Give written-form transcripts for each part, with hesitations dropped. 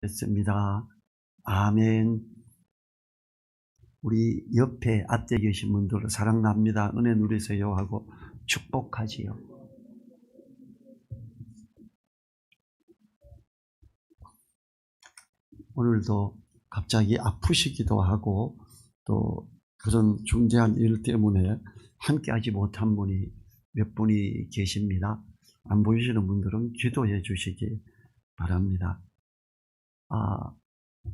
했습니다. 아멘. 우리 옆에 앞에 계신 분들 사랑납니다. 은혜 누리세요 하고 축복하지요. 오늘도 갑자기 아프시기도 하고 또 그런 중대한 일 때문에 함께하지 못한 분이 몇 분이 계십니다. 안 보이시는 분들은 기도해 주시기 바랍니다.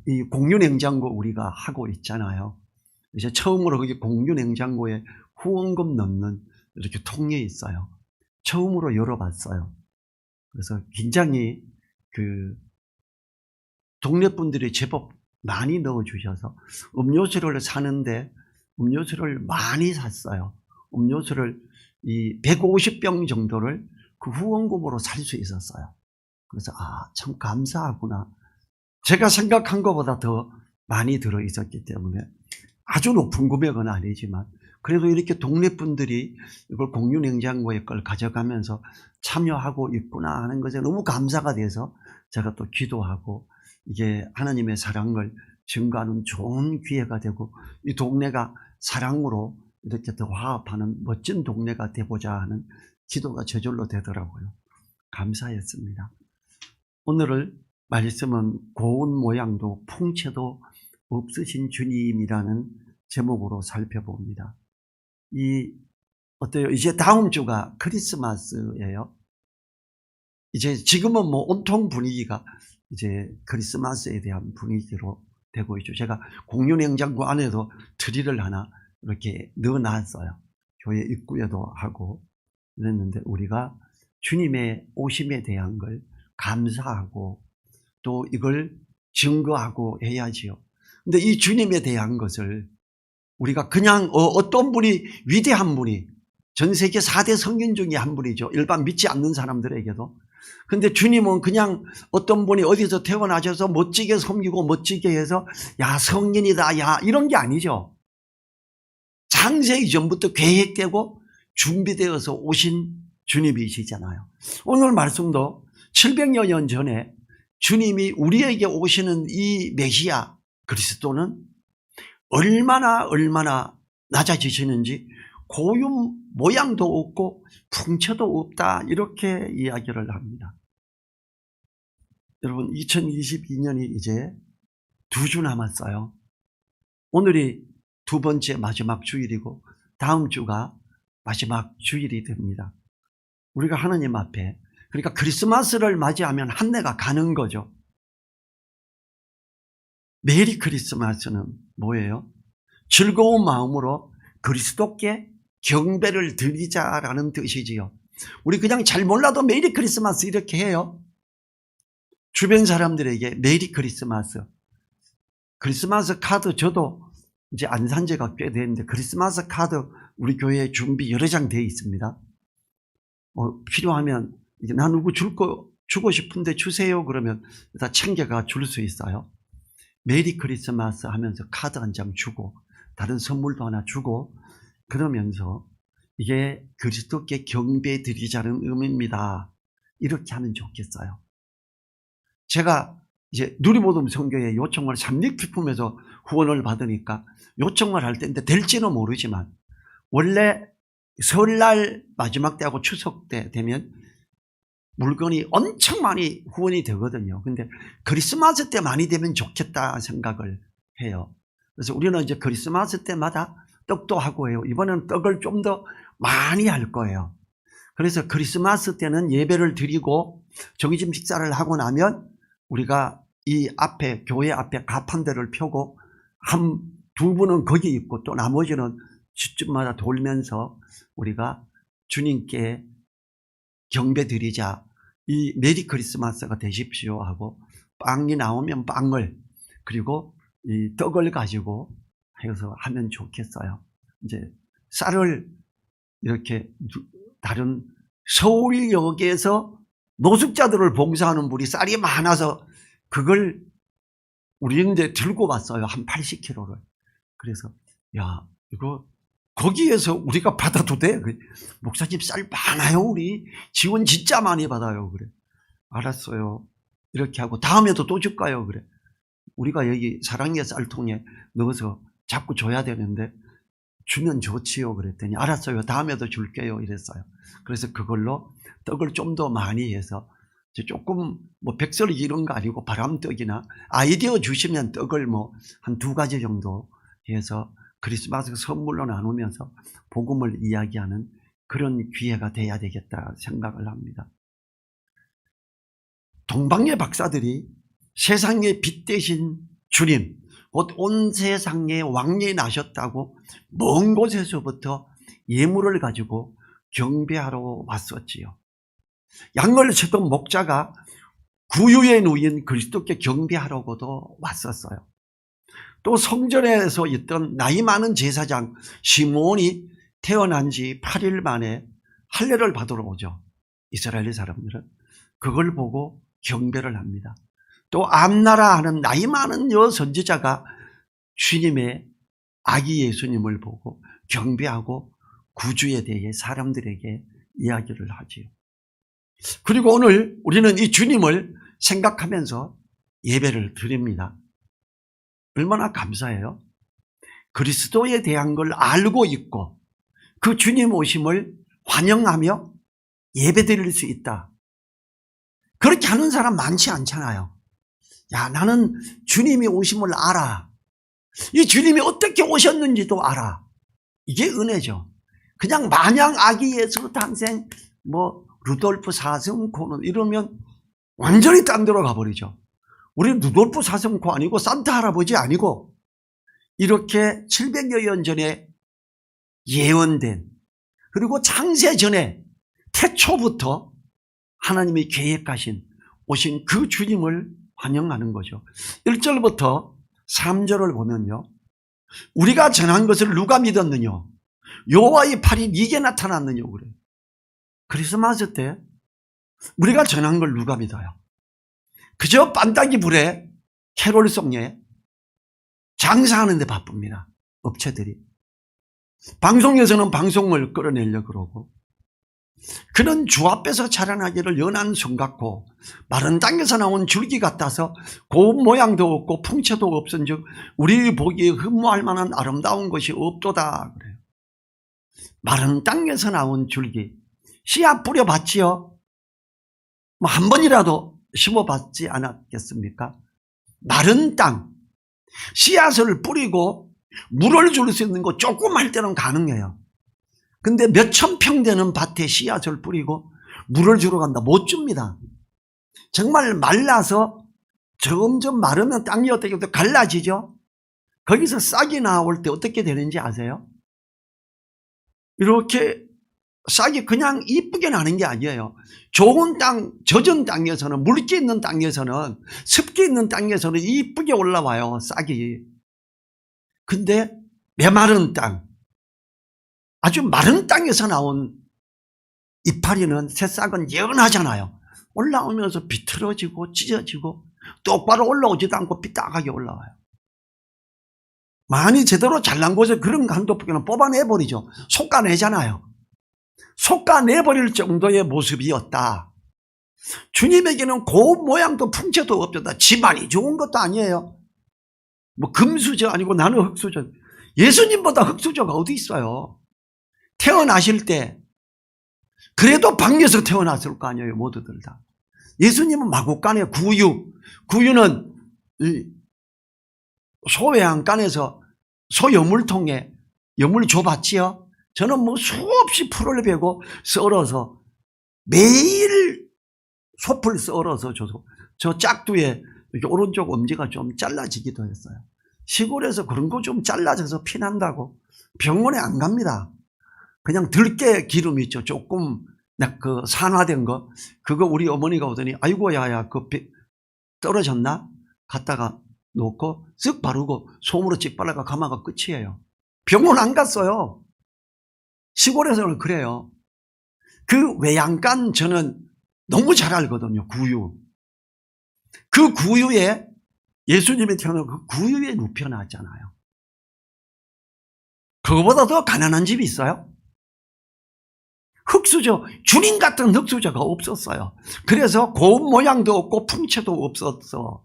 이 공유냉장고 우리가 하고 있잖아요. 이제 처음으로 거기 공유냉장고에 후원금 넣는 이렇게 통이 있어요. 처음으로 열어봤어요. 그래서 굉장히 동네 분들이 제법 많이 넣어주셔서 음료수를 사는데 음료수를 많이 샀어요. 음료수를 이 150병 정도를 그 후원금으로 살 수 있었어요. 그래서 참 감사하구나. 제가 생각한 것보다 더 많이 들어있었기 때문에 아주 높은 금액은 아니지만 그래도 이렇게 동네 분들이 이걸 공유냉장고에 걸 가져가면서 참여하고 있구나 하는 것에 너무 감사가 돼서 제가 또 기도하고 이게 하나님의 사랑을 증거하는 좋은 기회가 되고 이 동네가 사랑으로 이렇게 더 화합하는 멋진 동네가 되고자 하는 기도가 저절로 되더라고요. 감사했습니다. 오늘 말씀은 고운 모양도 풍채도 없으신 주님이라는 제목으로 살펴봅니다. 어때요? 이제 다음 주가 크리스마스예요. 이제 지금은 뭐 온통 분위기가 이제 크리스마스에 대한 분위기로 되고 있죠. 제가 공유냉장고 안에도 트리를 하나 이렇게 넣어놨어요. 교회 입구에도 하고 그랬는데 우리가 주님의 오심에 대한 걸 감사하고 또 이걸 증거하고 해야지요. 근데 이 주님에 대한 것을 우리가 그냥 어떤 분이 위대한 분이 전 세계 4대 성인 중에 한 분이죠. 일반 믿지 않는 사람들에게도. 근데 주님은 그냥 어떤 분이 어디서 태어나셔서 멋지게 섬기고 멋지게 해서 야 성인이다 야 이런 게 아니죠. 창세 이전부터 계획되고 준비되어서 오신 주님이시잖아요. 오늘 말씀도 700여 년 전에 주님이 우리에게 오시는 이 메시아 그리스도는 얼마나 낮아지시는지 고운 모양도 없고 풍채도 없다 이렇게 이야기를 합니다. 여러분 2022년이 이제 2주 남았어요. 오늘이 두 번째 마지막 주일이고 다음 주가 마지막 주일이 됩니다. 우리가 하나님 앞에 그러니까 크리스마스를 맞이하면 한 해가 가는 거죠. 메리 크리스마스는 뭐예요? 즐거운 마음으로 그리스도께 경배를 드리자라는 뜻이지요. 우리 그냥 잘 몰라도 메리 크리스마스 이렇게 해요. 주변 사람들에게 메리 크리스마스. 크리스마스 카드 저도 이제 안 산 지가 꽤 됐는데 크리스마스 카드 우리 교회에 준비 여러 장 되어 있습니다. 필요하면 이제 나 누구 주고 싶은데 주세요 그러면 다 챙겨가 줄 수 있어요. 메리 크리스마스 하면서 카드 한 장 주고 다른 선물도 하나 주고 그러면서 이게 그리스도께 경배 드리자는 의미입니다. 이렇게 하면 좋겠어요. 제가 이제 누리모둠 선교회 요청을 삼립기품에서 후원을 받으니까 요청을 할 때인데 될지는 모르지만 원래 설날 마지막 때하고 추석 때 되면 물건이 엄청 많이 후원이 되거든요. 근데 크리스마스 때 많이 되면 좋겠다 생각을 해요. 그래서 우리는 이제 크리스마스 때마다 떡도 하고 해요. 이번에는 떡을 좀 더 많이 할 거예요. 그래서 크리스마스 때는 예배를 드리고 점심 식사를 하고 나면 우리가 이 앞에 교회 앞에 가판대를 펴고 두 분은 거기 있고 또 나머지는 집집마다 돌면서 우리가 주님께 경배 드리자 이 메리 크리스마스가 되십시오 하고 빵이 나오면 빵을 그리고 이 떡을 가지고 해서 하면 좋겠어요. 이제 쌀을 이렇게 다른 서울역에서 노숙자들을 봉사하는 분이 쌀이 많아서 그걸 우리 이제 들고 왔어요. 한 80kg를. 그래서 야 이거 거기에서 우리가 받아도 돼? 목사님 쌀 많아요 우리 지원 진짜 많이 받아요. 그래 알았어요. 이렇게 하고 다음에도 또 줄까요? 그래. 우리가 여기 사랑의 쌀통에 넣어서 자꾸 줘야 되는데 주면 좋지요. 그랬더니 알았어요. 다음에도 줄게요. 이랬어요. 그래서 그걸로 떡을 좀 더 많이 해서 조금 뭐 백설기 이런 거 아니고 바람떡이나 아이디어 주시면 떡을 뭐 한 2가지 정도 해서 크리스마스 선물로 나누면서 복음을 이야기하는 그런 기회가 돼야 되겠다 생각을 합니다. 동방의 박사들이 세상의 빛 대신 주님, 곧 온 세상에 왕이 나셨다고 먼 곳에서부터 예물을 가지고 경배하러 왔었지요. 양을 치던 목자가 구유에 누인 그리스도께 경배하려고도 왔었어요. 또 성전에서 있던 나이 많은 제사장 시몬이 태어난 지 8일 만에 할례를 받으러 오죠. 이스라엘 사람들은 그걸 보고 경배를 합니다. 또 암나라 하는 나이 많은 여선지자가 주님의 아기 예수님을 보고 경배하고 구주에 대해 사람들에게 이야기를 하지요. 그리고 오늘 우리는 이 주님을 생각하면서 예배를 드립니다. 얼마나 감사해요. 그리스도에 대한 걸 알고 있고 그 주님 오심을 환영하며 예배드릴 수 있다. 그렇게 하는 사람 많지 않잖아요. 야, 나는 주님이 오심을 알아. 이 주님이 어떻게 오셨는지도 알아. 이게 은혜죠. 그냥 마냥 아기 예수 탄생 뭐 루돌프 사슴코는 이러면 완전히 딴 데로 가버리죠. 우리 루돌프 사슴코 아니고 산타 할아버지 아니고 이렇게 700여 년 전에 예언된 그리고 창세 전에 태초부터 하나님이 계획하신 오신 그 주님을 환영하는 거죠. 1절부터 3절을 보면요. 우리가 전한 것을 누가 믿었느냐? 여호와의 팔이 네게 나타났느냐 그래요. 크리스마스 때 우리가 전한 걸 누가 믿어요? 그저 빤딱이 불에 캐롤송에 장사하는 데 바쁩니다. 업체들이. 방송에서는 방송을 끌어내려고 그러고 그는 주 앞에서 자라나기를 연한 성 같고 마른 땅에서 나온 줄기 같아서 고운 모양도 없고 풍채도 없은즉 우리 보기에 흠모할 만한 아름다운 것이 없도다 그래요. 마른 땅에서 나온 줄기 씨앗 뿌려봤지요? 뭐 한 번이라도 심어봤지 않았겠습니까? 마른 땅 씨앗을 뿌리고 물을 줄 수 있는 거 조금 할 때는 가능해요. 근데 몇천 평 되는 밭에 씨앗을 뿌리고 물을 주러 간다. 못 줍니다. 정말 말라서 점점 마르면 땅이 어떻게 갈라지죠? 거기서 싹이 나올 때 어떻게 되는지 아세요? 이렇게 싹이 그냥 이쁘게 나는 게 아니에요. 좋은 땅, 젖은 땅에서는, 물기 있는 땅에서는, 습기 있는 땅에서는 이쁘게 올라와요, 싹이. 근데 메마른 땅, 아주 마른 땅에서 나온 이파리는 새싹은 연하잖아요. 올라오면서 비틀어지고 찢어지고 똑바로 올라오지도 않고 삐딱하게 올라와요. 많이 제대로 잘난 곳에 그런 한도프기는 뽑아내버리죠. 솎아내잖아요. 솎아내버릴 정도의 모습이었다. 주님에게는 고운 모양도 풍채도 없었다. 집안이 좋은 것도 아니에요. 뭐 금수저 아니고 나는 흙수저. 예수님보다 흙수저가 어디 있어요. 태어나실 때 그래도 방에서 태어났을 거 아니에요. 모두들 다. 예수님은 마구간에 구유는 소외양간에서 소여물통에 여물 줘봤지요. 저는 뭐 수없이 풀을 베고 썰어서 매일 솥을 썰어서 줘서 저 짝두에 이렇게 오른쪽 엄지가 좀 잘라지기도 했어요. 시골에서 그런 거 좀 잘라져서 피난다고 병원에 안 갑니다. 그냥 들깨 기름 있죠. 조금 그 산화된 거 그거 우리 어머니가 오더니 아이고 야야 그 떨어졌나? 갖다가 놓고 쓱 바르고 솜으로 찍 발라가 가마가 끝이에요. 병원 안 갔어요. 시골에서는 그래요. 그 외양간 저는 너무 잘 알거든요. 구유. 그 구유에 예수님이 태어난 그 구유에 눕혀놨잖아요. 그거보다 더 가난한 집이 있어요? 흙수저, 주님 같은 흙수저가 없었어요. 그래서 고운 모양도 없고 풍채도 없었어.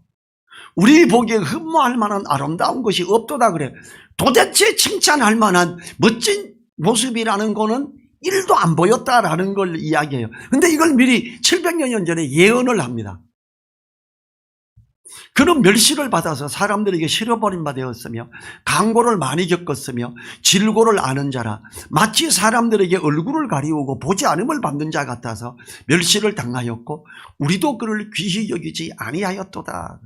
우리 보기에 흠모할 만한 아름다운 것이 없도다 그래. 도대체 칭찬할 만한 멋진 모습이라는 거는 1도 안 보였다라는 걸 이야기해요. 근데 이걸 미리 700년 전에 예언을 합니다. 그런 멸시를 받아서 사람들에게 실어버린 바 되었으며 강고를 많이 겪었으며 질고를 아는 자라 마치 사람들에게 얼굴을 가리우고 보지 않음을 받는 자 같아서 멸시를 당하였고 우리도 그를 귀히 여기지 아니하였도다.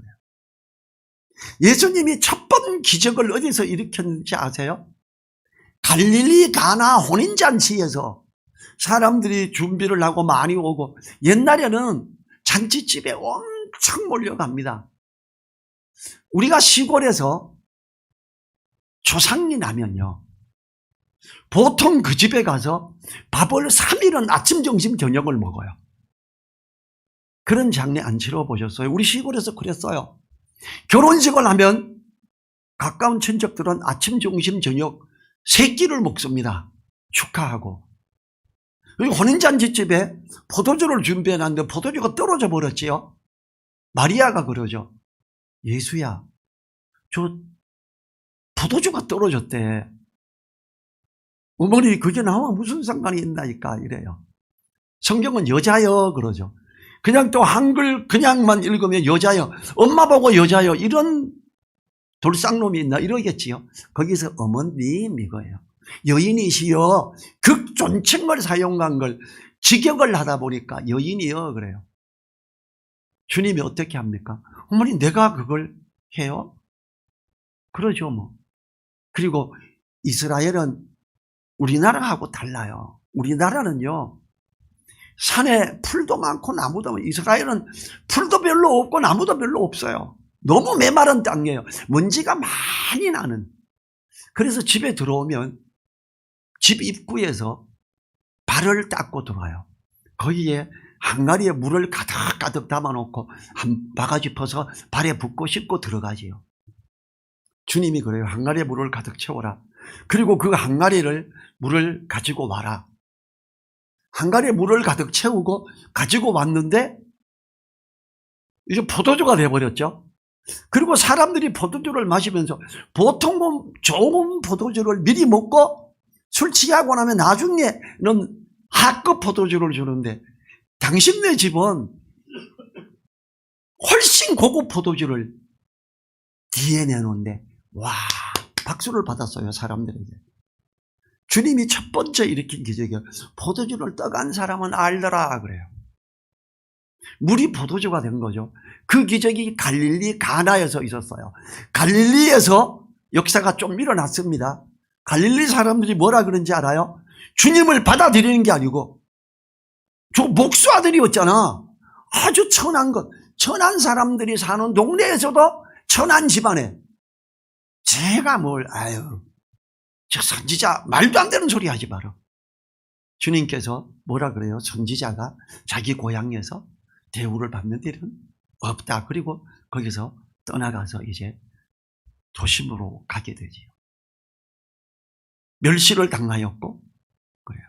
예수님이 첫 번 기적을 어디서 일으켰는지 아세요? 갈릴리 가나 혼인잔치에서 사람들이 준비를 하고 많이 오고 옛날에는 잔치집에 엄청 몰려갑니다. 우리가 시골에서 조상이 나면요 보통 그 집에 가서 밥을 3일은 아침 점심 저녁을 먹어요. 그런 장례 안 치러보셨어요? 우리 시골에서 그랬어요. 결혼식을 하면 가까운 친척들은 아침 점심 저녁 3끼를 먹습니다. 축하하고. 혼인잔치집에 포도주를 준비해놨는데 포도주가 떨어져 버렸지요. 마리아가 그러죠. 예수야, 저 포도주가 떨어졌대. 어머니 그게 나와 무슨 상관이 있나이까 이래요. 성경은 여자여 그러죠. 그냥 또 한글 그냥만 읽으면 여자여, 엄마 보고 여자여 이런 돌쌍놈이 있나 이러겠지요. 거기서 어머님 이거예요. 여인이시여, 극존칭을 사용한 걸 직역을 하다 보니까 여인이여 그래요. 주님이 어떻게 합니까? 어머니 내가 그걸 해요? 그러죠 뭐. 그리고 이스라엘은 우리나라하고 달라요. 우리나라는요 산에 풀도 많고 나무도 많고, 이스라엘은 풀도 별로 없고 나무도 별로 없어요. 너무 메마른 땅이에요. 먼지가 많이 나는. 그래서 집에 들어오면 집 입구에서 발을 닦고 들어와요. 거기에 항아리에 물을 가득 담아놓고 한 바가지 퍼서 발에 붓고 씻고 들어가지요. 주님이 그래요. 항아리에 물을 가득 채워라. 그리고 그 항아리를 물을 가지고 와라. 항아리에 물을 가득 채우고 가지고 왔는데 이제 포도주가 돼버렸죠. 그리고 사람들이 포도주를 마시면서 보통 좋은 포도주를 미리 먹고 술 취하고 나면 나중에는 하급 포도주를 주는데 당신네 집은 훨씬 고급 포도주를 뒤에 내놓는데 와 박수를 받았어요 사람들에게. 주님이 첫 번째 일으킨 기적이에요. 포도주를 떠간 사람은 알더라 그래요. 물이 포도주가 된 거죠. 그 기적이 갈릴리 가나에서 있었어요. 갈릴리에서 역사가 좀 일어났습니다. 갈릴리 사람들이 뭐라 그런지 알아요? 주님을 받아들이는 게 아니고 저 목수 아들이었잖아. 아주 천한 것. 천한 사람들이 사는 동네에서도 천한 집안에 제가 저 선지자 말도 안 되는 소리 하지 마라. 주님께서 뭐라 그래요? 선지자가 자기 고향에서 대우를 받는 일은 없다. 그리고 거기서 떠나가서 이제 도심으로 가게 되지요. 멸시를 당하였고 그래요.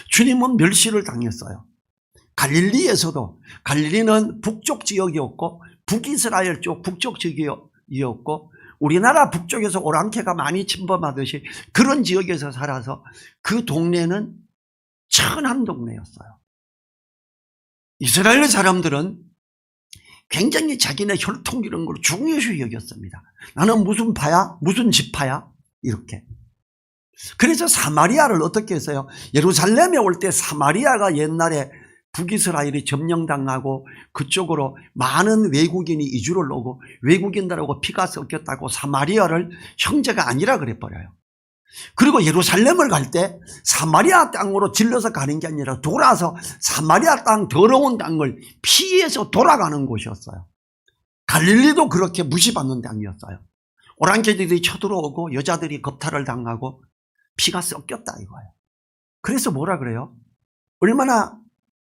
주님은 멸시를 당했어요. 갈릴리에서도, 갈릴리는 북쪽 지역이었고 북이스라엘 쪽 북쪽 지역이었고 우리나라 북쪽에서 오랑캐가 많이 침범하듯이 그런 지역에서 살아서 그 동네는 천한 동네였어요. 이스라엘 사람들은 굉장히 자기네 혈통 이런 걸 중요시 여겼습니다. 나는 무슨 파야? 무슨 지파야? 이렇게. 그래서 사마리아를 어떻게 했어요? 예루살렘에 올 때 사마리아가 옛날에 북이스라엘이 점령당하고 그쪽으로 많은 외국인이 이주를 오고 외국인들하고 피가 섞였다고 사마리아를 형제가 아니라 그래버려요. 그리고 예루살렘을 갈 때 사마리아 땅으로 질러서 가는 게 아니라 돌아서 사마리아 땅 더러운 땅을 피해서 돌아가는 곳이었어요. 갈릴리도 그렇게 무시받는 땅이었어요. 오랑캐들이 쳐들어오고 여자들이 겁탈을 당하고 피가 섞였다 이거예요. 그래서 뭐라 그래요? 얼마나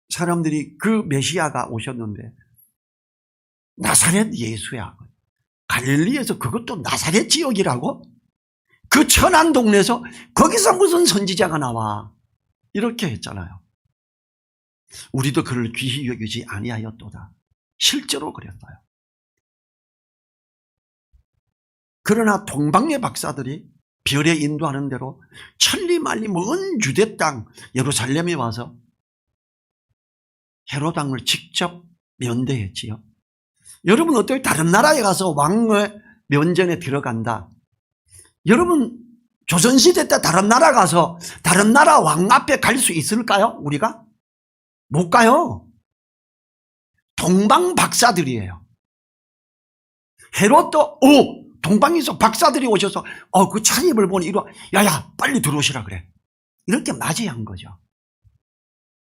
사람들이 그 메시아가 오셨는데 나사렛 예수야. 갈릴리에서 그것도 나사렛 지역이라고? 그 천한 동네에서 거기서 무슨 선지자가 나와? 이렇게 했잖아요. 우리도 그를 귀히 여기지 아니하였도다. 실제로 그랬어요. 그러나 동방의 박사들이 별에 인도하는 대로 천리만리 먼 유대 땅 예루살렘에 와서 헤롯 왕을 직접 면대했지요. 여러분 어때요? 다른 나라에 가서 왕의 면전에 들어간다. 여러분 조선시대 때 다른 나라 가서 다른 나라 왕 앞에 갈 수 있을까요? 우리가? 못 가요. 동방 박사들이에요. 헤롯도 동방에서 박사들이 오셔서 그 차림을 보니 이러 야야 빨리 들어오시라 그래. 이렇게 맞이한 거죠.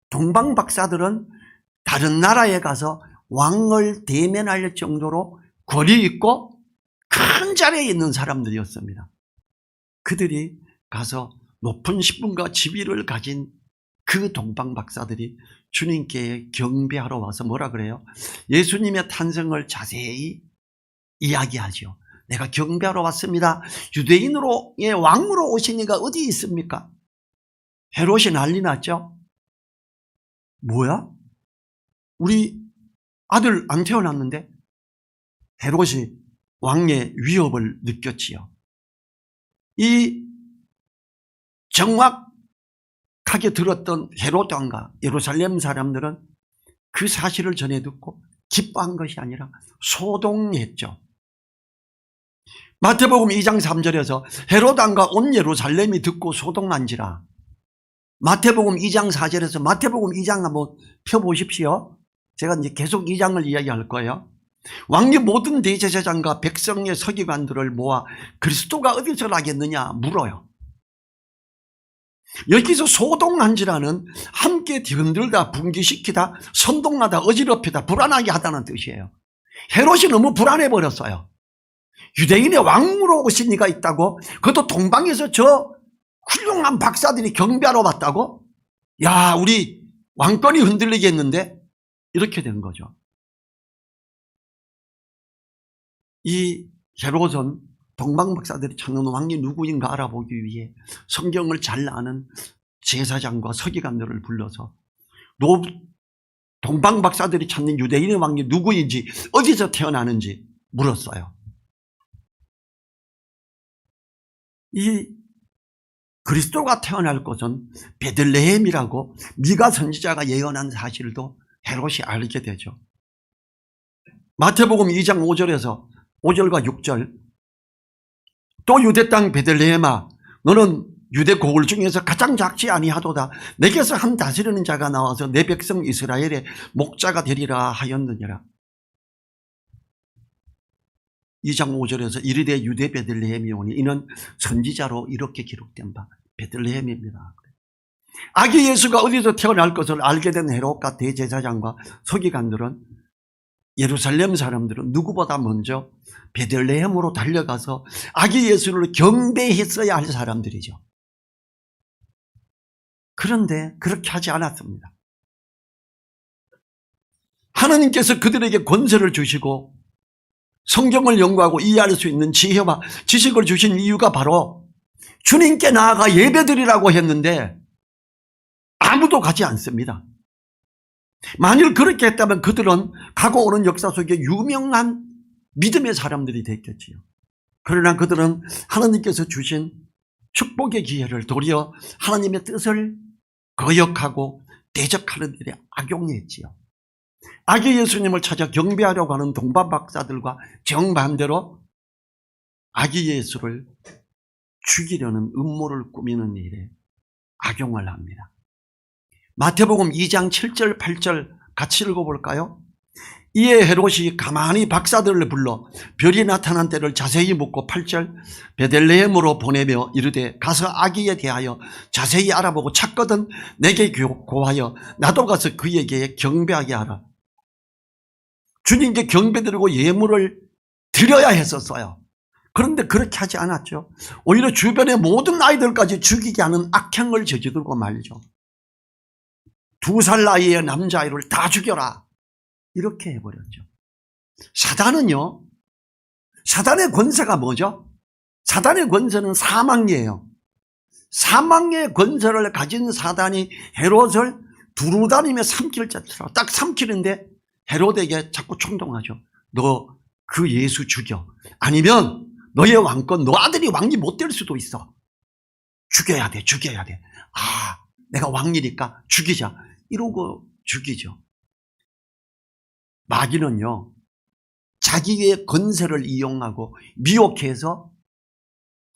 동방 박사들은 다른 나라에 가서 왕을 대면할 정도로 권위 있고 큰 자리에 있는 사람들이었습니다. 그들이 가서 높은 신분과 지위를 가진 그 동방 박사들이 주님께 경배하러 와서 뭐라 그래요? 예수님의 탄생을 자세히 이야기하죠. 내가 경배하러 왔습니다. 유대인으로의 왕으로 오신 이가 어디 있습니까? 헤롯이 난리 났죠. 뭐야? 우리 아들 안 태어났는데? 헤롯이 왕의 위협을 느꼈지요. 이 정확하게 들었던 헤롯 왕과 예루살렘 사람들은 그 사실을 전해 듣고 기뻐한 것이 아니라 소동했죠. 마태복음 2장 3절에서 헤롯 왕과 온 예루살렘이 듣고 소동한지라. 마태복음 2장 4절에서 마태복음 2장 한번 펴보십시오. 제가 이제 계속 2장을 이야기할 거예요. 왕의 모든 대제사장과 백성의 서기관들을 모아 그리스도가 어디서 나겠느냐 물어요. 여기서 소동한지라는 함께 흔들다 분기시키다 선동하다 어지럽히다 불안하게 하다는 뜻이에요. 헤롯이 너무 불안해 버렸어요. 유대인의 왕으로 오신 이가 있다고, 그것도 동방에서 저 훌륭한 박사들이 경배하러 왔다고? 야, 우리 왕권이 흔들리겠는데? 이렇게 된 거죠. 이 헤롯은 동방 박사들이 찾는 왕이 누구인가 알아보기 위해 성경을 잘 아는 제사장과 서기관들을 불러서 동방 박사들이 찾는 유대인의 왕이 누구인지 어디서 태어나는지 물었어요. 이 그리스도가 태어날 곳은 베들레헴이라고 미가 선지자가 예언한 사실도 헤롯이 알게 되죠. 마태복음 2장 5절과 6절, 또 유대 땅 베들레헴아 너는 유대 고을 중에서 가장 작지 아니하도다. 내게서 한 다스리는 자가 나와서 내 백성 이스라엘의 목자가 되리라 하였느니라. 2장 5절에서 이르되 유대 베들레헴이 오니 이는 선지자로 이렇게 기록된 바 베들레헴입니다. 아기 예수가 어디서 태어날 것을 알게 된 헤롯과 대제사장과 서기관들은, 예루살렘 사람들은 누구보다 먼저 베들레헴으로 달려가서 아기 예수를 경배했어야 할 사람들이죠. 그런데 그렇게 하지 않았습니다. 하나님께서 그들에게 권세를 주시고 성경을 연구하고 이해할 수 있는 지혜와 지식을 주신 이유가 바로 주님께 나아가 예배드리라고 했는데 아무도 가지 않습니다. 만일 그렇게 했다면 그들은 가고 오는 역사 속에 유명한 믿음의 사람들이 됐겠지요. 그러나 그들은 하나님께서 주신 축복의 기회를 도리어 하나님의 뜻을 거역하고 대적하는 일에 악용했지요. 아기 예수님을 찾아 경배하려고 하는 동방 박사들과 정반대로 아기 예수를 죽이려는 음모를 꾸미는 일에 악용을 합니다. 마태복음 2장 7절 8절 같이 읽어볼까요? 이에 헤롯이 가만히 박사들을 불러 별이 나타난 때를 자세히 묻고 8절 베들레헴으로 보내며 이르되 가서 아기에 대하여 자세히 알아보고 찾거든 내게 고하여 나도 가서 그에게 경배하게 하라. 주님께 경배드리고 예물을 드려야 했었어요. 그런데 그렇게 하지 않았죠. 오히려 주변의 모든 아이들까지 죽이게 하는 악행을 저지르고 말이죠. 2살 나이의 남자아이를 다 죽여라 이렇게 해버렸죠. 사단은요, 사단의 권세가 뭐죠? 사단의 권세는 사망이에요. 사망의 권세를 가진 사단이 헤롯을 두루 다니며 3킬째 딱 3킬인데 헤로데에게 자꾸 충동하죠. 너 그 예수 죽여. 아니면 너의 왕권, 너 아들이 왕이 못 될 수도 있어. 죽여야 돼. 아, 내가 왕이니까 죽이자. 이러고 죽이죠. 마귀는요, 자기의 권세를 이용하고 미혹해서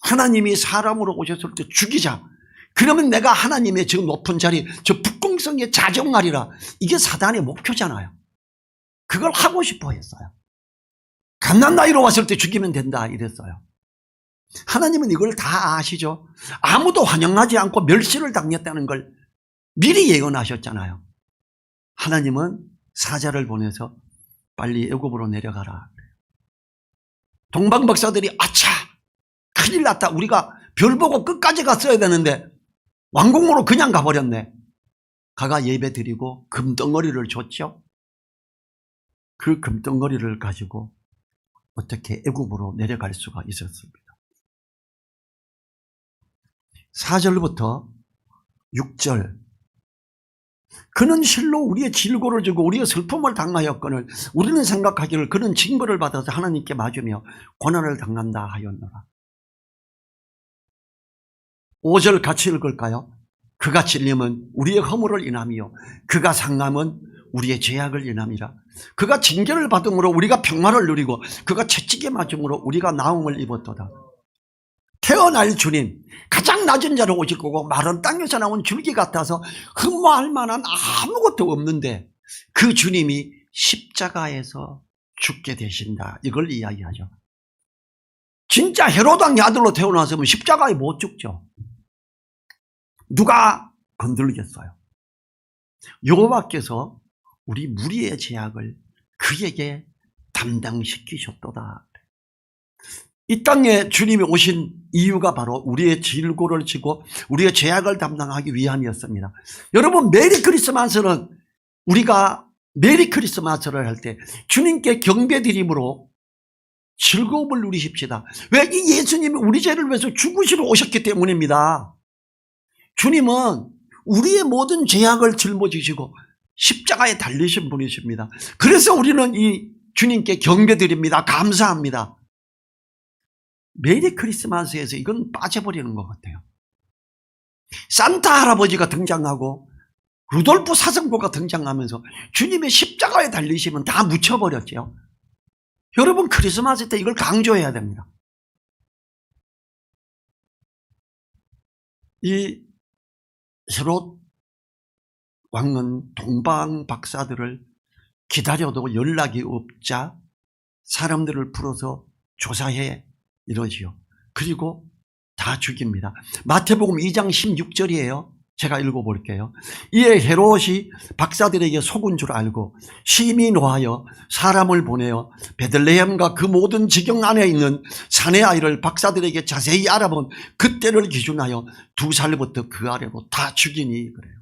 하나님이 사람으로 오셨을 때 죽이자. 그러면 내가 하나님의 저 높은 자리, 저 북공성에 자정하리라. 이게 사단의 목표잖아요. 그걸 하고 싶어 했어요. 갓난 나이로 왔을 때 죽이면 된다 이랬어요. 하나님은 이걸 다 아시죠. 아무도 환영하지 않고 멸시를 당했다는 걸 미리 예언하셨잖아요. 하나님은 사자를 보내서 빨리 애굽으로 내려가라. 동방박사들이 아차 큰일 났다. 우리가 별 보고 끝까지 갔어야 되는데 왕궁으로 그냥 가버렸네. 가가 예배 드리고 금덩어리를 줬죠. 그 금덩어리를 가지고 어떻게 애굽으로 내려갈 수가 있었습니다. 4절부터 6절. 그는 실로 우리의 질고를 주고 우리의 슬픔을 당하였거늘 우리는 생각하기를 그는 징벌을 받아서 하나님께 맞으며 고난을 당한다 하였노라. 5절 같이 읽을까요? 그가 찔림은 우리의 허물을 인함이요 그가 상함은 우리의 죄악을 인함이라. 그가 징계를 받음으로 우리가 평화를 누리고 그가 채찍에 맞음으로 우리가 나음을 입었도다. 태어날 주님, 가장 낮은 자로 오실 거고 마른 땅에서 나온 줄기 같아서 흠모할 만한 아무것도 없는데 그 주님이 십자가에서 죽게 되신다. 이걸 이야기하죠. 진짜 헤롯 왕의 아들로 태어났으면 십자가에 못 죽죠. 누가 건들겠어요? 여호와께서 우리 무리의 죄악을 그에게 담당시키셨도다. 이 땅에 주님이 오신 이유가 바로 우리의 질고를 지고 우리의 죄악을 담당하기 위함이었습니다. 여러분, 메리 크리스마스는 우리가 메리 크리스마스를 할 때 주님께 경배드림으로 즐거움을 누리십시다. 왜? 이 예수님이 우리 죄를 위해서 죽으시러 오셨기 때문입니다. 주님은 우리의 모든 죄악을 짊어지시고 십자가에 달리신 분이십니다. 그래서 우리는 이 주님께 경배드립니다. 감사합니다. 메리 크리스마스에서 이건 빠져버리는 것 같아요. 산타 할아버지가 등장하고 루돌프 사슴고가 등장하면서 주님의 십자가에 달리시면 다 묻혀버렸죠. 여러분, 크리스마스 때 이걸 강조해야 됩니다. 이 헤롯 왕은 동방 박사들을 기다려도 연락이 없자 사람들을 불러서 조사해 이러지요. 그리고 다 죽입니다. 마태복음 2장 16절이에요. 제가 읽어볼게요. 이에 헤롯이 박사들에게 속은 줄 알고 심히 노하여 사람을 보내어 베들레헴과 그 모든 지경 안에 있는 사내 아이를 박사들에게 자세히 알아본 그때를 기준하여 2살부터 그 아래로 다 죽이니 그래요.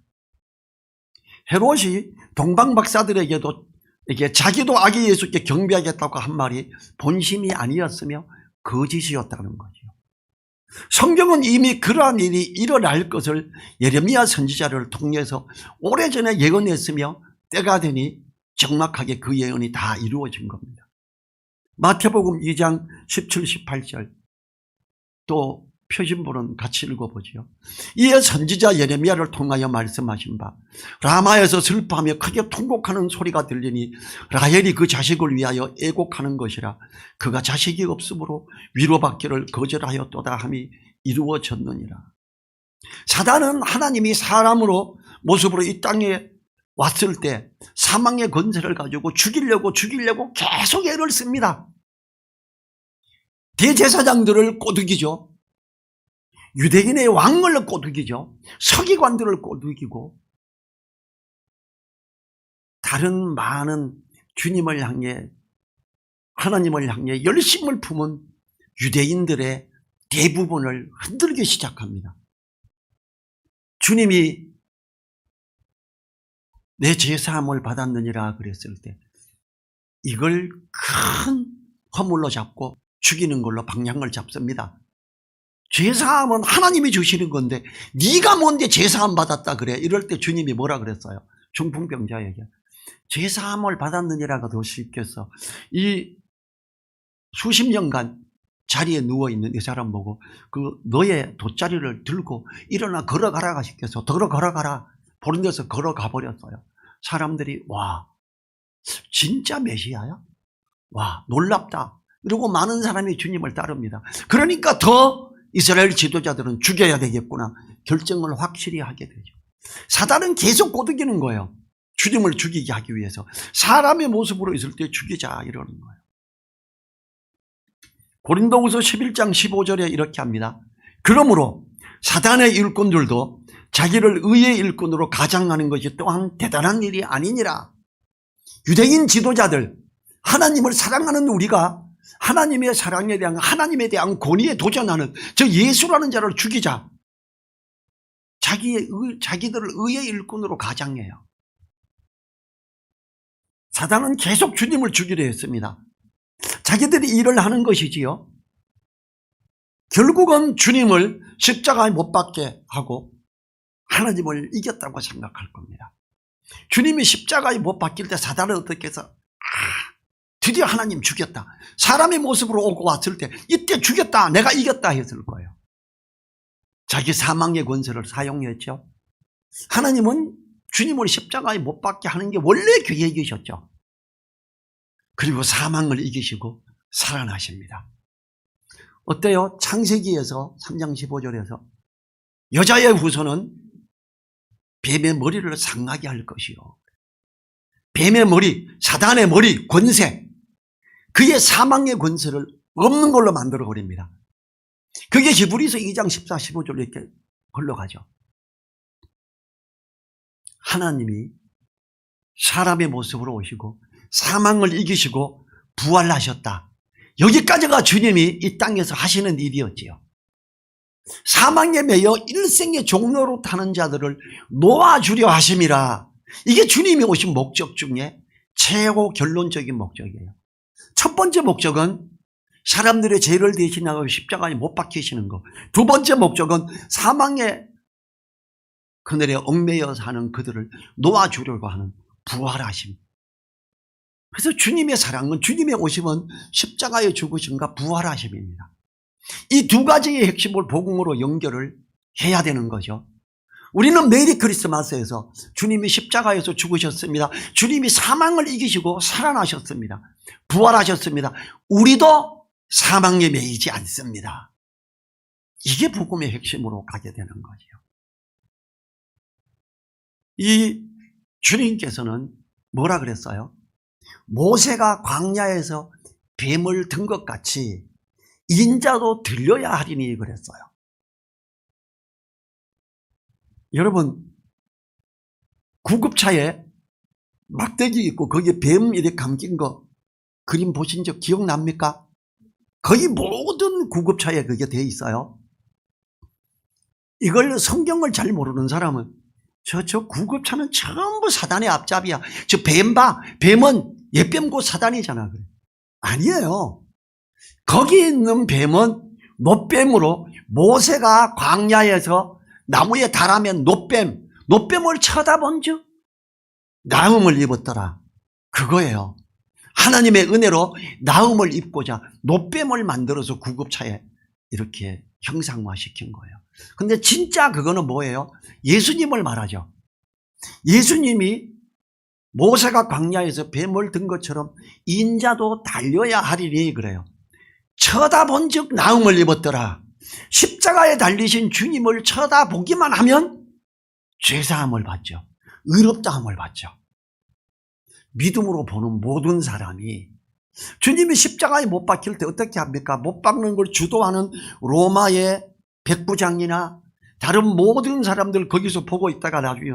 헤롯이 동방 박사들에게도 이게 자기도 아기 예수께 경배하겠다고 한 말이 본심이 아니었으며 거짓이었다는 거죠. 성경은 이미 그러한 일이 일어날 것을 예레미야 선지자를 통해서 오래전에 예언했으며 때가 되니 정확하게 그 예언이 다 이루어진 겁니다. 마태복음 2장 17, 18절 또 표진부는 같이 읽어보지요. 이에 선지자 예레미야를 통하여 말씀하신 바 라마에서 슬퍼하며 크게 통곡하는 소리가 들리니 라헬이 그 자식을 위하여 애곡하는 것이라. 그가 자식이 없으므로 위로받기를 거절하였도다 함이 이루어졌느니라. 사단은 하나님이 사람으로 모습으로 이 땅에 왔을 때 사망의 권세를 가지고 죽이려고 계속 애를 씁니다. 대제사장들을 꼬드기죠. 유대인의 왕을 꼬드기죠. 서기관들을 꼬드기고 다른 많은 주님을 향해 하나님을 향해 열심을 품은 유대인들의 대부분을 흔들기 시작합니다. 주님이 내 죄사함을 받았느니라 그랬을 때 이걸 큰 허물로 잡고 죽이는 걸로 방향을 잡습니다. 죄사함은 하나님이 주시는 건데 네가 뭔데 죄사함 받았다 그래. 이럴 때 주님이 뭐라 그랬어요? 중풍병자에게 제사함을 받았느니라가 더 쉽겠어. 이 수십 년간 자리에 누워있는 이 사람 보고 너의 돗자리를 들고 일어나 걸어가라가 시켜서 걸어가라 보는 데서 걸어가 버렸어요. 사람들이 와 진짜 메시아야? 와 놀랍다. 그리고 많은 사람이 주님을 따릅니다. 그러니까 더 이스라엘 지도자들은 죽여야 되겠구나 결정을 확실히 하게 되죠. 사단은 계속 꼬드기는 거예요. 주님을 죽이게 하기 위해서. 사람의 모습으로 있을 때 죽이자 이러는 거예요. 고린도후서 11장 15절에 이렇게 합니다. 그러므로 사단의 일꾼들도 자기를 의의 일꾼으로 가장하는 것이 또한 대단한 일이 아니니라. 유대인 지도자들, 하나님을 사랑하는 우리가 하나님의 사랑에 대한 하나님에 대한 권위에 도전하는 저 예수라는 자를 죽이자. 자기들을 의의 일꾼으로 가장해요. 사단은 계속 주님을 죽이려 했습니다. 자기들이 일을 하는 것이지요. 결국은 주님을 십자가에 못 박게 하고 하나님을 이겼다고 생각할 겁니다. 주님이 십자가에 못 박힐 때 사단은 어떻게 해서 드디어 하나님 죽였다. 사람의 모습으로 오고 왔을 때 이때 죽였다. 내가 이겼다 했을 거예요. 자기 사망의 권세를 사용했죠. 하나님은 주님을 십자가에 못 박게 하는 게 원래 계획이셨죠. 그리고 사망을 이기시고 살아나십니다. 어때요? 창세기에서 3장 15절에서 여자의 후손은 뱀의 머리를 상하게 할 것이요. 뱀의 머리, 사단의 머리, 권세, 그의 사망의 권세를 없는 걸로 만들어 버립니다. 그게 히브리서 2장 14, 15절로 이렇게 흘러가죠. 하나님이 사람의 모습으로 오시고 사망을 이기시고 부활하셨다. 여기까지가 주님이 이 땅에서 하시는 일이었지요. 사망에 매여 일생의 종로로 타는 자들을 놓아주려 하심이라. 이게 주님이 오신 목적 중에 최고 결론적인 목적이에요. 첫 번째 목적은 사람들의 죄를 대신하고 십자가에 못 박히시는 것. 두 번째 목적은 사망의 그늘에 얽매여 사는 그들을 놓아주려고 하는 부활하심. 그래서 주님의 사랑은, 주님의 오심은 십자가의 죽으심과 부활하심입니다. 이 두 가지의 핵심을 복음으로 연결을 해야 되는 거죠. 우리는 메리 크리스마스에서 주님이 십자가에서 죽으셨습니다. 주님이 사망을 이기시고 살아나셨습니다. 부활하셨습니다. 우리도 사망에 매이지 않습니다. 이게 복음의 핵심으로 가게 되는 거죠. 이 주님께서는 뭐라 그랬어요? 모세가 광야에서 뱀을 든 것 같이 인자도 들려야 하리니 그랬어요. 여러분, 구급차에 막대기 있고 거기에 뱀 이렇게 감긴 거 그림 보신 적 기억납니까? 거의 모든 구급차에 그게 돼 있어요. 이걸 성경을 잘 모르는 사람은 저 구급차는 전부 사단의 앞잡이야. 저 뱀 봐. 뱀은 옛뱀 곧 사단이잖아. 그래. 아니에요. 거기 있는 뱀은 놋뱀으로 모세가 광야에서 나무에 달하면 놋뱀을 쳐다본 즉 나음을 입었더라. 그거예요. 하나님의 은혜로 나음을 입고자 놋뱀을 만들어서 구급차에 이렇게 형상화시킨 거예요. 근데 진짜 그거는 뭐예요? 예수님을 말하죠. 예수님이 모세가 광야에서 뱀을 든 것처럼 인자도 달려야 하리니 그래요. 쳐다본 즉 나음을 입었더라. 십자가에 달리신 주님을 쳐다보기만 하면 죄사함을 받죠. 의롭다함을 받죠. 믿음으로 보는 모든 사람이 주님이 십자가에 못 박힐 때 어떻게 합니까? 못 박는 걸 주도하는 로마의 백부장이나 다른 모든 사람들 거기서 보고 있다가 나중에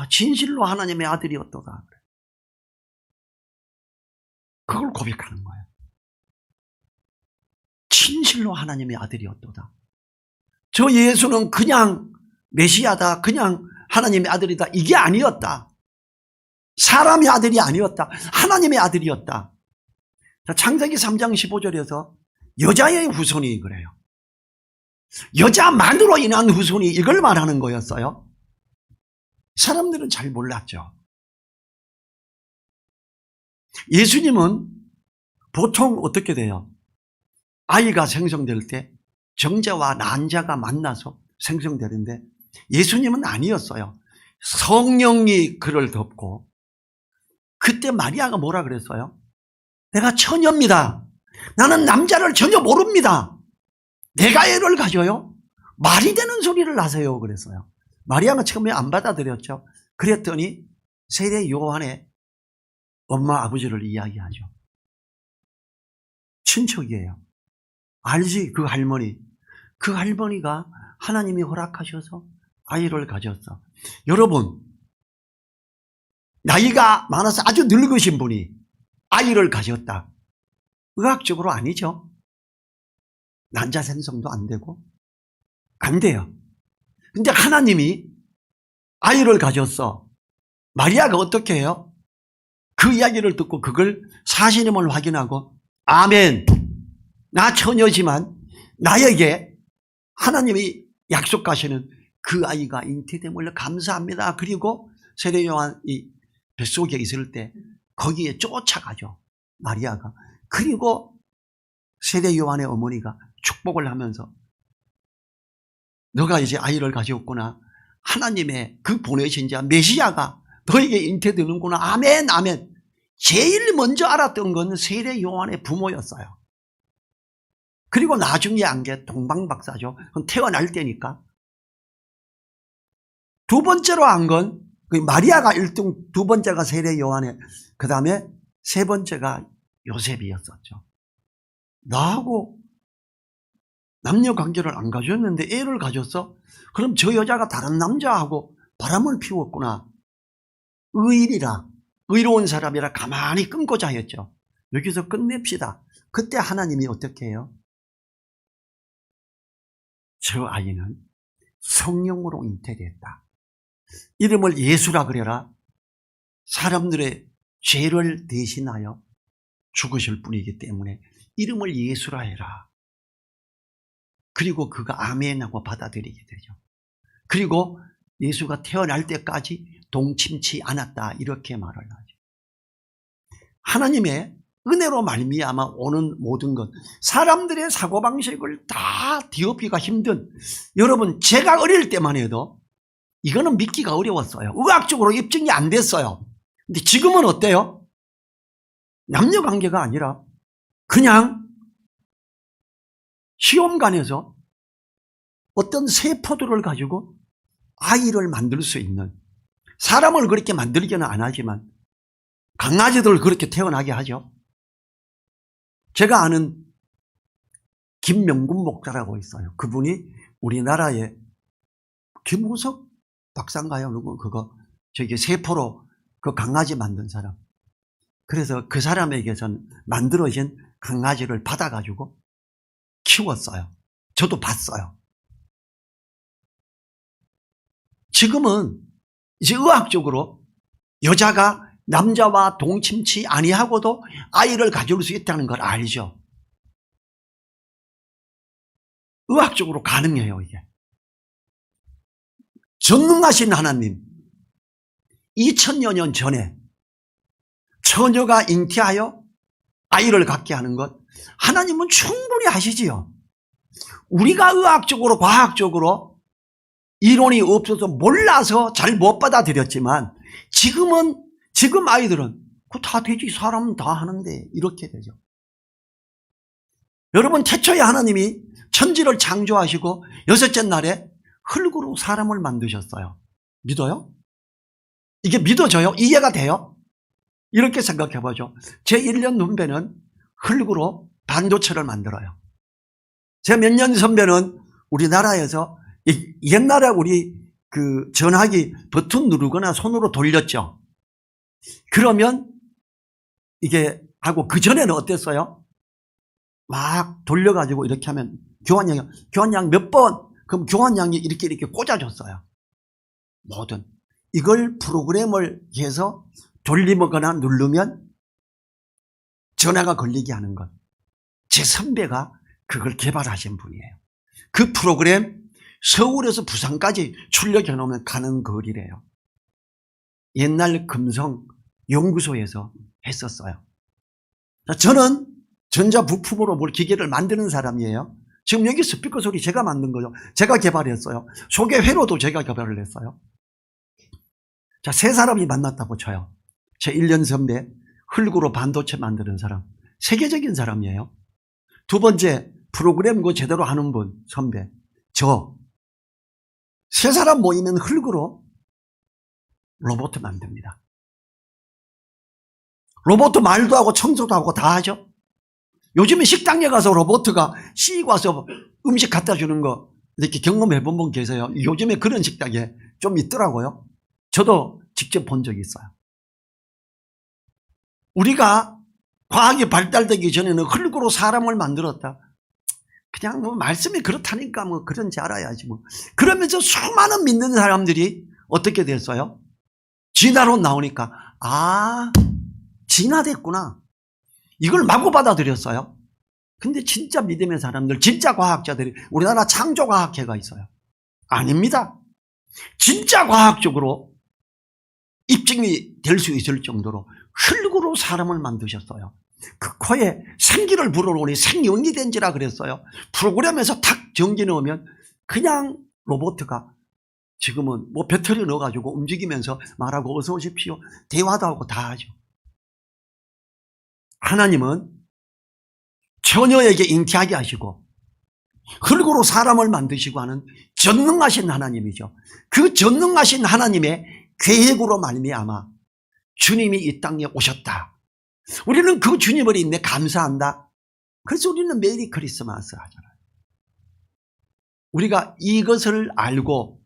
진실로 하나님의 아들이었도다. 그걸 고백하는 거예요. 진실로 하나님의 아들이었도다. 저 예수는 그냥 메시아다, 그냥 하나님의 아들이다, 이게 아니었다. 사람의 아들이 아니었다. 하나님의 아들이었다. 창세기 3장 15절에서 여자의 후손이 그래요. 여자만으로 인한 후손이 이걸 말하는 거였어요. 사람들은 잘 몰랐죠. 예수님은 보통 어떻게 돼요? 아이가 생성될 때 정자와 난자가 만나서 생성되는데 예수님은 아니었어요. 성령이 그를 덮고 그때 마리아가 뭐라 그랬어요? 내가 처녀입니다. 나는 남자를 전혀 모릅니다. 내가 애를 가져요? 말이 되는 소리를 하세요. 그랬어요. 마리아가 처음에 안 받아들였죠. 그랬더니 세례 요한의 엄마 아버지를 이야기하죠. 친척이에요. 알지? 그 할머니. 그 할머니가 하나님이 허락하셔서 아이를 가졌어. 여러분, 나이가 많아서 아주 늙으신 분이 아이를 가졌다. 의학적으로 아니죠. 난자 생성도 안 되고 안 돼요. 근데 하나님이 아이를 가졌어. 마리아가 어떻게 해요? 그 이야기를 듣고 그걸 사실임을 확인하고 아멘. 나 처녀지만 나에게 하나님이 약속하시는 그 아이가 잉태됨을 감사합니다. 그리고 세례 요한이 뱃속에 있을 때 거기에 쫓아가죠. 마리아가. 그리고 세례 요한의 어머니가 축복을 하면서 너가 이제 아이를 가졌구나. 하나님의 그 보내신 자 메시아가 너에게 잉태되는구나. 아멘 아멘. 제일 먼저 알았던 건 세례 요한의 부모였어요. 그리고 나중에 안 게 동방박사죠. 그건 태어날 때니까. 두 번째로 안 건 마리아가 1등, 두 번째가 세례 요한의, 그 다음에 세 번째가 요셉이었었죠. 나하고 남녀 관계를 안 가졌는데 애를 가졌어? 그럼 저 여자가 다른 남자하고 바람을 피웠구나. 의인이라, 의로운 사람이라 가만히 끊고자 했죠. 여기서 끝냅시다. 그때 하나님이 어떻게 해요? 저 아이는 성령으로 잉태됐다. 이름을 예수라 그래라. 사람들의 죄를 대신하여 죽으실 분이기 때문에 이름을 예수라 해라. 그리고 그가 아멘하고 받아들이게 되죠. 그리고 예수가 태어날 때까지 동침치 않았다 이렇게 말을 하죠. 하나님의 은혜로 말미암아 오는 모든 것, 사람들의 사고방식을 다 뒤엎기가 힘든, 여러분 제가 어릴 때만 해도 이거는 믿기가 어려웠어요. 의학적으로 입증이 안 됐어요. 근데 지금은 어때요? 남녀관계가 아니라 그냥 시험관에서 어떤 세포들을 가지고 아이를 만들 수 있는, 사람을 그렇게 만들기는 안 하지만 강아지들 그렇게 태어나게 하죠. 제가 아는 김명군 목사라고 있어요. 그분이 우리나라의 김우석 박사인가요? 누구 그거 저기 세포로 그 강아지 만든 사람. 그래서 그 사람에게선 만들어진 강아지를 받아가지고 키웠어요. 저도 봤어요. 지금은 이제 의학적으로 여자가 남자와 동침치 아니하고도 아이를 가질 수 있다는 걸 알죠. 의학적으로 가능해요, 이게. 전능하신 하나님, 2000여 년 전에 처녀가 잉태하여 아이를 갖게 하는 것, 하나님은 충분히 하시지요. 우리가 의학적으로, 과학적으로 이론이 없어서 몰라서 잘 못 받아들였지만 지금 아이들은 그거 다 되지, 사람은 다 하는데 이렇게 되죠. 여러분, 태초에 하나님이 천지를 창조하시고 여섯째 날에 흙으로 사람을 만드셨어요. 믿어요? 이게 믿어져요? 이해가 돼요? 이렇게 생각해보죠. 제 1년 선배는 흙으로 반도체를 만들어요. 제 몇 년 선배는 우리나라에서 옛날에 우리 그 전화기 버튼 누르거나 손으로 돌렸죠. 그러면 이게 하고, 그 전에는 어땠어요? 막 돌려가지고 이렇게 하면 교환양 몇 번, 그럼 교환양이 이렇게 꽂아줬어요. 뭐든 이걸 프로그램을 해서 돌리거나 누르면 전화가 걸리게 하는 것. 제 선배가 그걸 개발하신 분이에요. 그 프로그램 서울에서 부산까지 출력해 놓으면 가는 거리래요. 옛날 금성 연구소에서 했었어요. 저는 전자부품으로 뭘 기계를 만드는 사람이에요. 지금 여기 스피커 소리 제가 만든 거죠. 제가 개발했어요. 소개 회로도 제가 개발을 했어요. 자, 세 사람이 만났다고 쳐요. 제 1년 선배, 흙으로 반도체 만드는 사람. 세계적인 사람이에요. 두 번째, 프로그램 그 제대로 하는 분, 선배. 저. 세 사람 모이면 흙으로 로봇 만듭니다. 로봇 말도 하고 청소도 하고 다 하죠. 요즘에 식당에 가서 로봇가 씩 와서 음식 갖다 주는 거 이렇게 경험해 본 분 계세요? 요즘에 그런 식당에 좀 있더라고요. 저도 직접 본 적이 있어요. 우리가 과학이 발달되기 전에는 흙으로 사람을 만들었다. 그냥 뭐 말씀이 그렇다니까 뭐 그런지 알아야지 뭐. 그러면서 수많은 믿는 사람들이 어떻게 됐어요? 진화로 나오니까 진화됐구나. 이걸 마구 받아들였어요. 근데 진짜 믿음의 사람들, 진짜 과학자들이 우리나라 창조과학회가 있어요. 아닙니다. 진짜 과학적으로 입증이 될 수 있을 정도로 흙으로 사람을 만드셨어요. 그 코에 생기를 불어넣으니 생명이 된지라 그랬어요. 프로그램에서 탁 전기 넣으면 그냥 로봇가 지금은 뭐 배터리 넣어가지고 움직이면서 말하고 어서 오십시오. 대화도 하고 다 하죠. 하나님은 처녀에게 잉태하게 하시고 흙으로 사람을 만드시고 하는 전능하신 하나님이죠. 그 전능하신 하나님의 계획으로 말미암아 주님이 이 땅에 오셨다. 우리는 그 주님을 인내 감사한다. 그래서 우리는 메리 크리스마스 하잖아요. 우리가 이것을 알고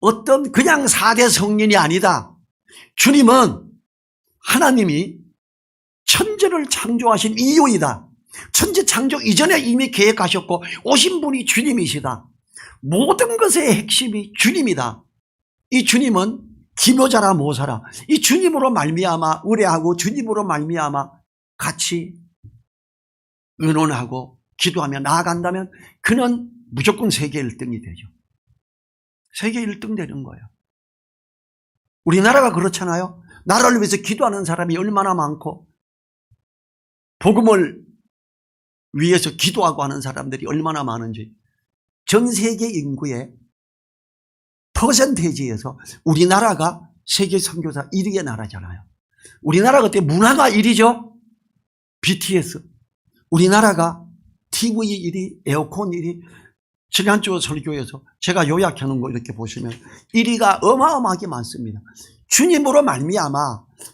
어떤 그냥 4대 성인이 아니다. 주님은 하나님이 천지를 창조하신 이유이다. 천지 창조 이전에 이미 계획하셨고 오신 분이 주님이시다. 모든 것의 핵심이 주님이다. 이 주님은 기묘자라 모사라. 이 주님으로 말미암아 의뢰하고 주님으로 말미암아 같이 의논하고 기도하며 나아간다면 그는 무조건 세계 1등이 되죠. 세계 1등 되는 거예요. 우리나라가 그렇잖아요. 나라를 위해서 기도하는 사람이 얼마나 많고 복음을 위해서 기도하고 하는 사람들이 얼마나 많은지 전 세계 인구의 퍼센테이지에서 우리나라가 세계 선교사 1위의 나라잖아요. 우리나라 그때 문화가 1위죠. BTS. 우리나라가 TV 1위, 에어컨 1위. 지난주 설교에서 제가 요약하는 거 이렇게 보시면 1위가 어마어마하게 많습니다. 주님으로 말미암아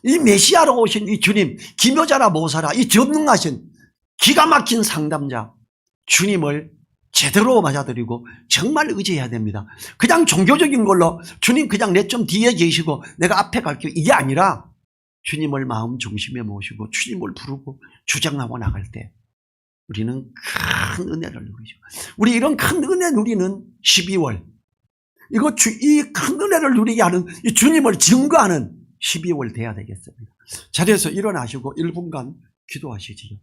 이 메시아로 오신 이 주님, 기묘자라 모사라, 이 전능하신 기가 막힌 상담자 주님을 제대로 맞아들이고 정말 의지해야 됩니다. 그냥 종교적인 걸로 주님 그냥 내 좀 뒤에 계시고 내가 앞에 갈게요. 이게 아니라 주님을 마음 중심에 모시고 주님을 부르고 주장하고 나갈 때 우리는 큰 은혜를 누리죠. 우리 이런 큰 은혜 누리는 12월. 이 큰 은혜를 누리게 하는 이 주님을 증거하는 12월 돼야 되겠습니다. 자리에서 일어나시고 1분간 기도하시지요.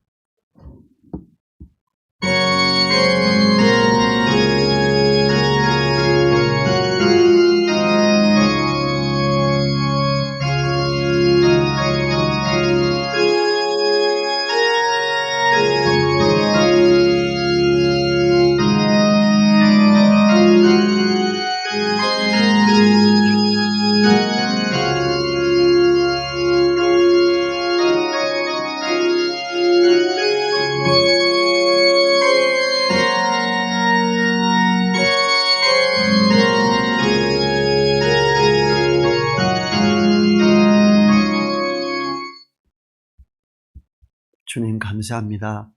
주님 감사합니다.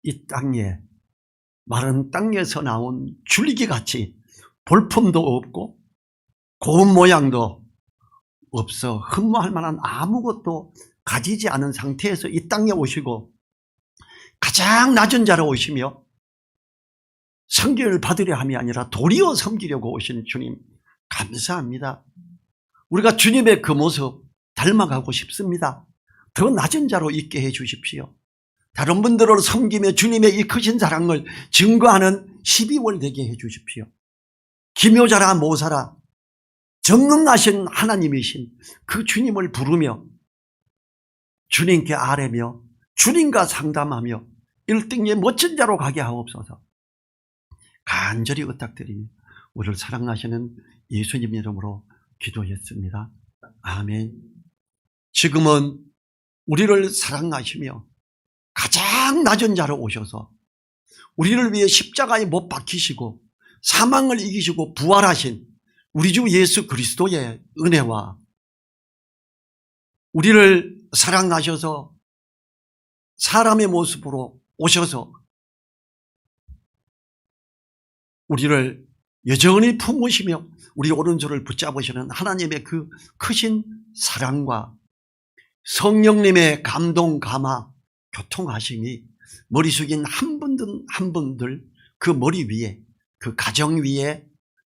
이 땅에 마른 땅에서 나온 줄기같이 볼품도 없고 고운 모양도 없어 흠모할 만한 아무것도 가지지 않은 상태에서 이 땅에 오시고 가장 낮은 자로 오시며 섬김을 받으려 함이 아니라 도리어 섬기려고 오신 주님 감사합니다. 우리가 주님의 그 모습 닮아가고 싶습니다. 더 낮은 자로 있게 해 주십시오. 다른 분들을 섬기며 주님의 이 크신 사랑을 증거하는 12월 되게 해 주십시오. 기묘자라 모사라 전능하신 하나님이신 그 주님을 부르며 주님께 아뢰며 주님과 상담하며 1등의 멋진 자로 가게 하옵소서. 간절히 의탁드리며 우리를 사랑하시는 예수님 이름으로 기도했습니다. 아멘. 지금은 우리를 사랑하시며 가장 낮은 자로 오셔서 우리를 위해 십자가에 못 박히시고 사망을 이기시고 부활하신 우리 주 예수 그리스도의 은혜와 우리를 사랑하셔서 사람의 모습으로 오셔서 우리를 여전히 품으시며 우리 오른손을 붙잡으시는 하나님의 그 크신 사랑과 성령님의 감동, 감화, 교통하심이 머리 숙인 한 분들 그 머리 위에, 그 가정 위에,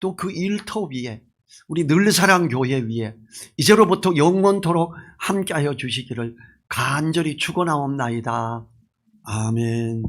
또 그 일터 위에, 우리 늘사랑교회 위에 이제로부터 영원토록 함께하여 주시기를 간절히 축원하옵나이다. 아멘.